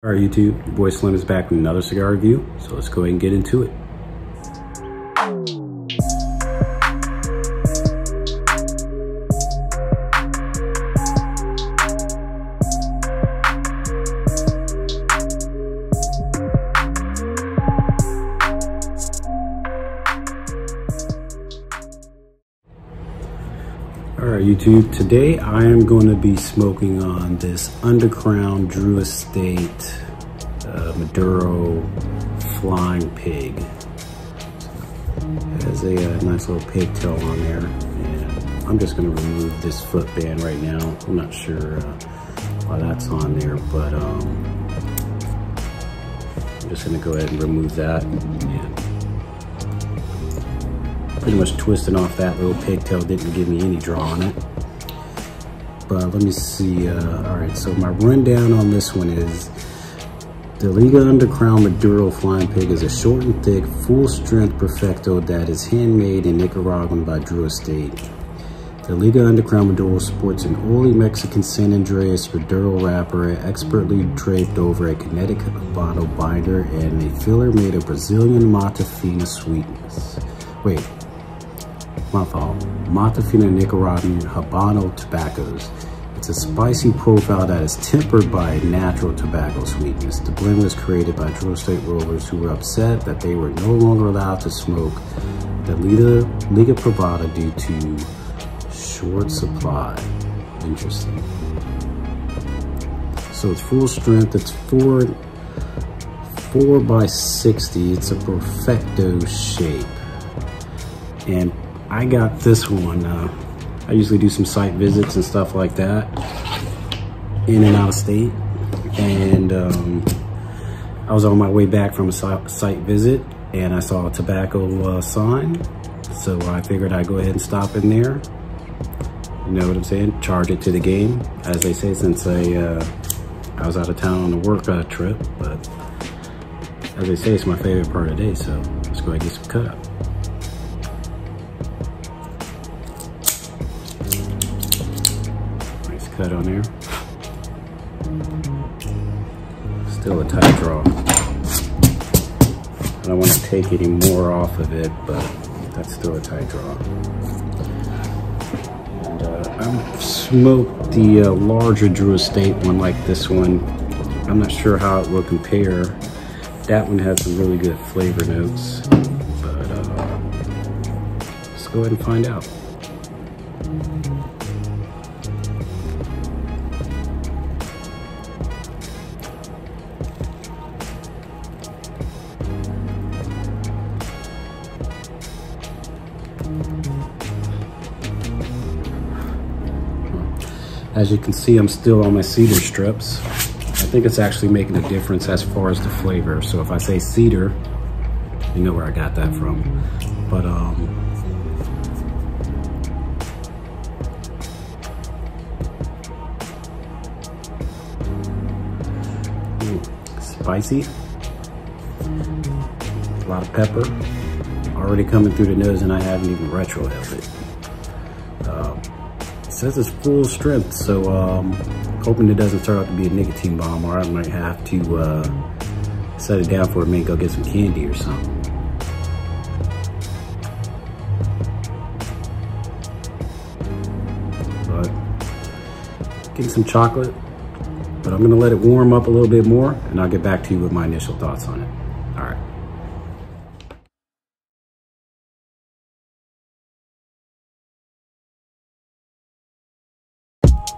All right, YouTube, your boy Slim is back with another cigar review, so let's go ahead and get into it. All right, YouTube, today I am going to be smoking on this Undercrown Drew Estate Maduro Flying Pig. It has a nice little pigtail on there, and I'm just going to remove this footband right now. I'm not sure why that's on there, but I'm just going to go ahead and remove that. And pretty much twisting off that little pigtail didn't give me any draw on it. But let me see. All right, so my rundown on this one is the Liga Undercrown Maduro Flying Pig is a short and thick, full-strength perfecto that is handmade in Nicaraguan by Drew Estate. The Liga Undercrown Maduro sports an oily Mexican San Andres Maduro wrapper expertly draped over a Connecticut Habano binder and a filler made of Brazilian Fina sweetness. Wait. My fault. Fina Nicaraguan Habano tobaccos. It's a spicy profile that is tempered by a natural tobacco sweetness. The blend was created by Drew Estate rollers who were upset that they were no longer allowed to smoke the Liga Privada due to short supply. Interesting. So it's full strength. It's 4x60. It's a perfecto shape. And I got this one. I usually do some site visits and stuff like that, in and out of state. And I was on my way back from a site visit, and I saw a tobacco sign. So I figured I'd go ahead and stop in there. You know what I'm saying? Charge it to the game, as they say, since I was out of town on a work trip. But as they say, it's my favorite part of the day. So let's go ahead and get some cut up. Cut on there. Still a tight draw. I don't want to take any more off of it, but that's still a tight draw. And I've smoked the larger Drew Estate one like this one. I'm not sure how it will compare. That one has some really good flavor notes, but let's go ahead and find out. As you can see, I'm still on my cedar strips. I think it's actually making a difference as far as the flavor. So if I say cedar, you know where I got that from. But spicy, a lot of pepper, already coming through the nose, and I haven't even retrohaled it. It says it's full strength, so hoping it doesn't turn out to be a nicotine bomb, or I might have to set it down for a minute, go get some candy or something. But getting some chocolate, but I'm gonna let it warm up a little bit more, and I'll get back to you with my initial thoughts on it. All right.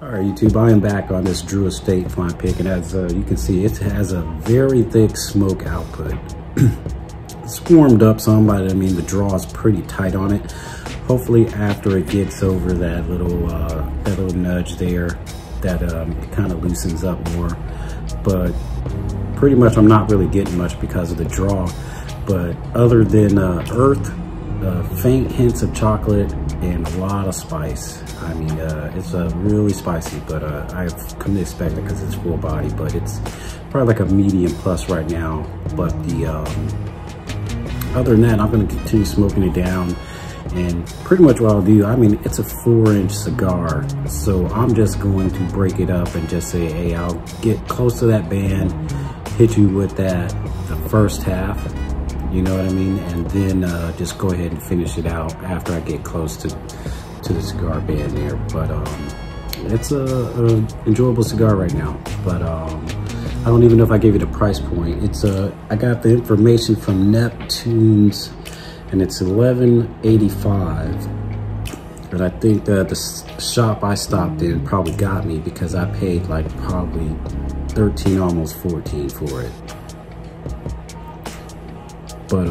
All right, YouTube, I am back on this Drew Estate Flying Pig, and as you can see, it has a very thick smoke output. It's warmed up some, but I mean, the draw is pretty tight on it. Hopefully after it gets over that little nudge there, that it kind of loosens up more. But pretty much I'm not really getting much because of the draw. But other than earth, faint hints of chocolate, and a lot of spice. I mean, it's really spicy, but I've come to expect it because it's full body, but it's probably like a medium plus right now. But the other than that, I'm gonna continue smoking it down, and pretty much what I'll do, I mean, it's a 4-inch cigar, so I'm just going to break it up and just say, hey, I'll get close to that band hit you with that the first half, you know what I mean? And then just go ahead and finish it out after I get close to the cigar band there. But it's a enjoyable cigar right now. But I don't even know if I gave you the price point. It's I got the information from Neptune's, and it's $11.85. But I think the shop I stopped in probably got me because I paid like probably 13, almost 14 for it. But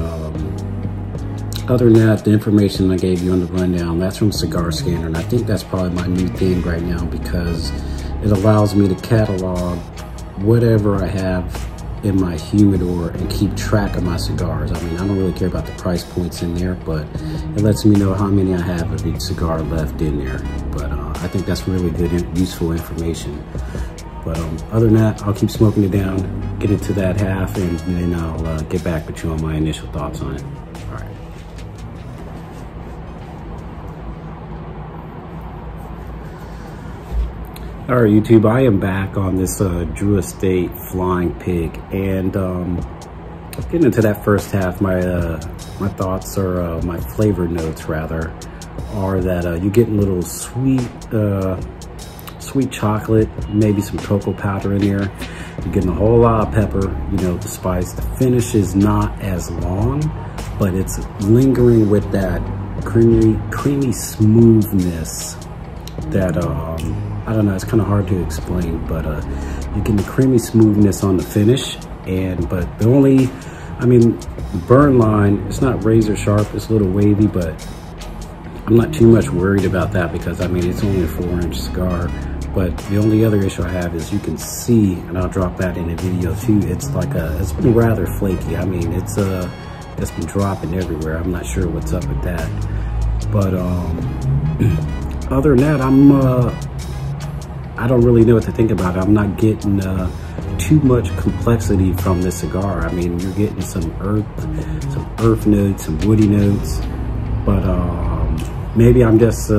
other than that, the information I gave you on the rundown, that's from Cigar Scanner, and I think that's probably my new thing right now because it allows me to catalog whatever I have in my humidor and keep track of my cigars. I mean, I don't really care about the price points in there, but it lets me know how many I have of each cigar left in there. But I think that's really good and useful information. But other than that, I'll keep smoking it down, get into that half, and then I'll get back with you on my initial thoughts on it. All right. All right, YouTube, I am back on this Drew Estate Flying Pig, and getting into that first half, my thoughts, or my flavor notes rather, are that you're getting a little sweet chocolate, maybe some cocoa powder in there. You're getting a whole lot of pepper, you know, the spice. The finish is not as long, but it's lingering with that creamy smoothness that I don't know, it's kind of hard to explain, but you're getting the creamy smoothness on the finish, but the only, I mean, the burn line, it's not razor sharp, it's a little wavy, but I'm not too much worried about that because I mean, it's only a 4-inch cigar. But the only other issue I have is you can see, and I'll drop that in the video too, it's like it's been rather flaky. I mean, it's been dropping everywhere. I'm not sure what's up with that. But other than that, I don't really know what to think about it. I'm not getting too much complexity from this cigar. I mean, you're getting some earth notes, some woody notes, but maybe I'm just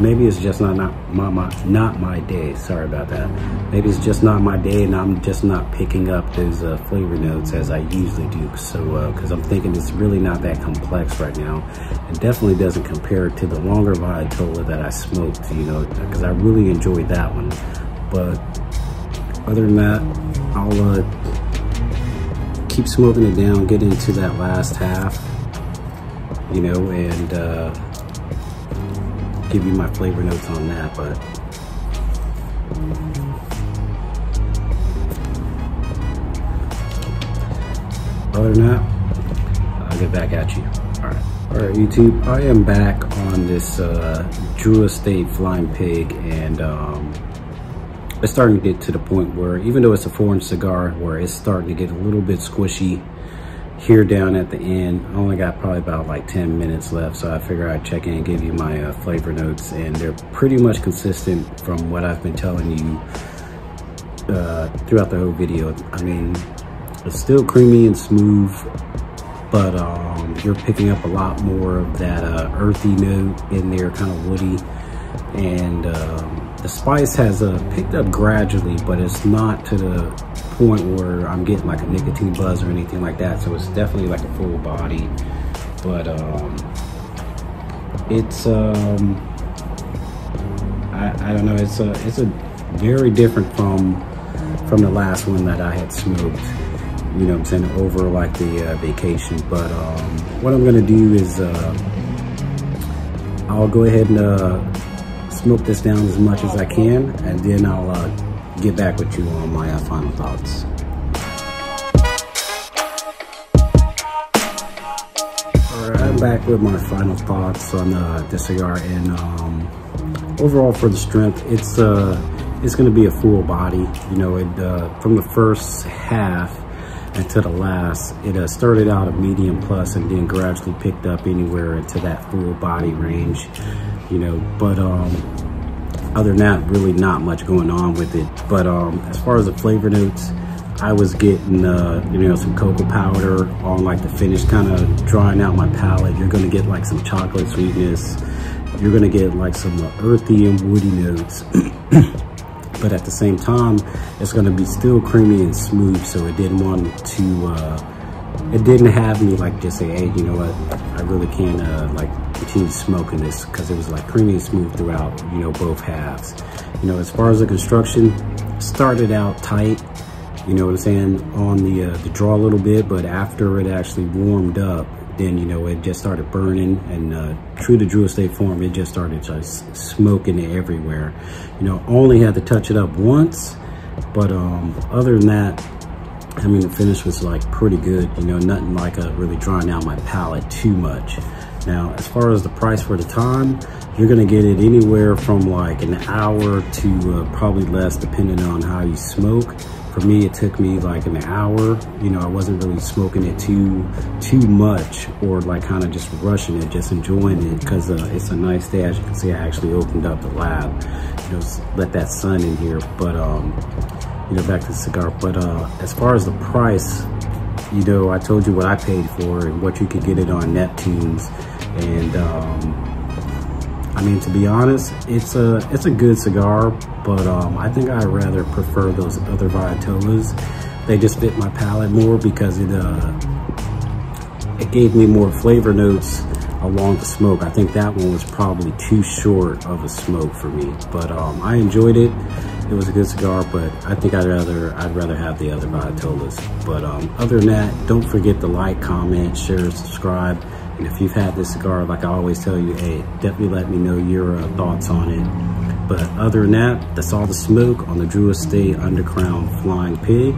maybe it's just not my day. Sorry about that. Maybe it's just not my day, and I'm just not picking up those flavor notes as I usually do. So because I'm thinking it's really not that complex right now, and definitely doesn't compare to the longer Vitola that I smoked. You know, because I really enjoyed that one. But other than that, I'll keep smoking it down, get into that last half, you know, and give you my flavor notes on that. But other than that, I'll get back at you. All right, YouTube, I am back on this Drew Estate Flying Pig, and it's starting to get to the point where, even though it's a 4-inch cigar, where it's starting to get a little bit squishy here down at the end. I only got probably about like 10 minutes left, so I figure I'd check in and give you my flavor notes, and they're pretty much consistent from what I've been telling you throughout the whole video. I mean, it's still creamy and smooth, but you're picking up a lot more of that earthy note in there, kind of woody, and the spice has picked up gradually, but it's not to the point where I'm getting like a nicotine buzz or anything like that. So it's definitely like a full body, but it's I don't know, it's a very different from the last one that I had smoked, you know what I'm saying, over like the vacation. But what I'm gonna do is I'll go ahead and smoke this down as much as I can, and then I'll get back with you on my final thoughts. All right, I'm back with my final thoughts on the cigar, and overall for the strength, it's going to be a full body. You know, from the first half and to the last, it started out a medium plus and then gradually picked up anywhere into that full body range, you know. But other than that, really not much going on with it. But as far as the flavor notes, I was getting you know, some cocoa powder on like the finish, kind of drying out my palate. You're gonna get like some chocolate sweetness. You're gonna get like some earthy and woody notes. but at the same time, it's going to be still creamy and smooth. So it didn't want to, it didn't have me like just say, hey, you know what, I really can't like continue smoking this, because it was like creamy and smooth throughout, you know, both halves. You know, as far as the construction, started out tight, you know what I'm saying, on the draw a little bit, but after it actually warmed up, then, you know, it just started burning, and true to Drew Estate form, it just started just smoking everywhere. You know, only had to touch it up once, but other than that, I mean, the finish was like pretty good, you know, nothing like really drawing out my palate too much. Now, as far as the price for the time, you're gonna get it anywhere from like an hour to probably less, depending on how you smoke. For me, it took me like an hour. You know, I wasn't really smoking it too much, or like kind of just rushing it, just enjoying it, because it's a nice day. As you can see, I actually opened up the lab, you know, let that sun in here. But you know, back to the cigar. But as far as the price, you know, I told you what I paid for and what you could get it on Neptune's, and I mean, to be honest, it's a good cigar, but I think I'd rather prefer those other Valletolas. They just fit my palate more, because it gave me more flavor notes along the smoke. I think that one was probably too short of a smoke for me, but I enjoyed it. It was a good cigar, but I think I'd rather have the other Valletolas. But other than that, don't forget to like, comment, share, subscribe. And if you've had this cigar, like I always tell you, hey, definitely let me know your thoughts on it. But other than that, that's all the smoke on the Drew Estate Undercrown Flying Pig.